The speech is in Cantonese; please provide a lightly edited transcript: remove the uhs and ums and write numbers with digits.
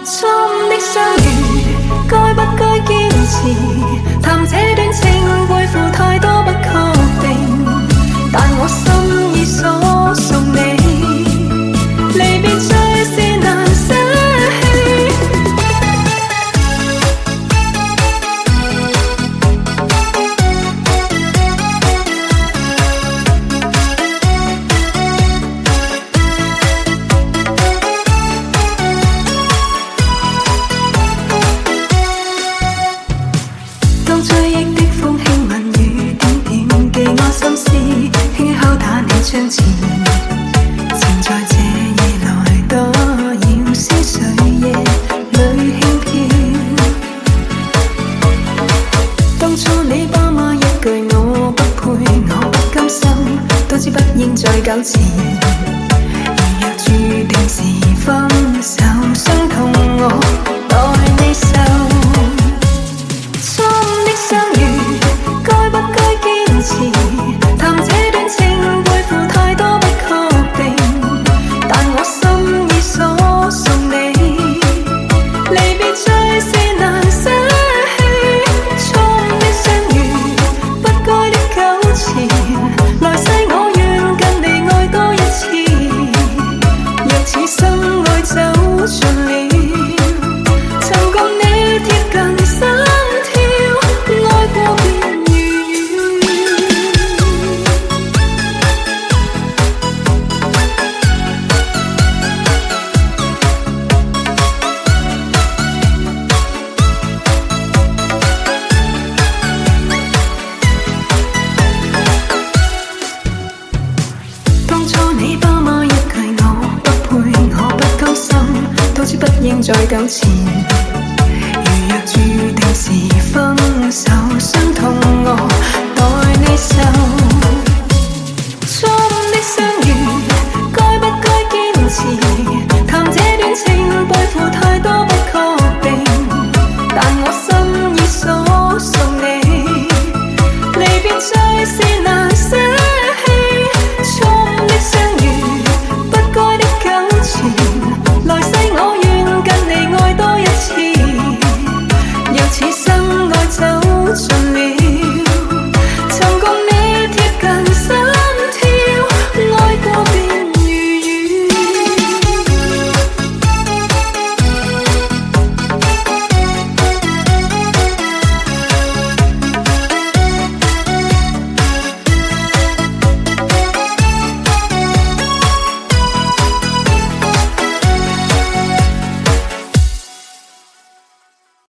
初的相遇，該不該堅持？談這段情背負太多不確定，但我心已鎖送你，離別最是難捨棄。當追憶的風輕吻雨點點，記我心思，輕輕敲打你窗前，前在這夜來多擾思緒夜裏輕飄。當初你爸媽一句我不配，我不甘心，都知不應再糾纏。如若注定是分手，傷痛我代你受。相遇該不該堅持？談這段情背負太多不確定，但我心已鎖送你，離別最是難捨棄。錯的相遇，不該的糾纏，來世我願跟你愛多一次。若此生愛走盡了，曾共你貼近心跳，愛過便如願。當初你爸媽一句我不配，我不甘心，都知不應再糾纏。如若注定是分手，傷痛我代你受。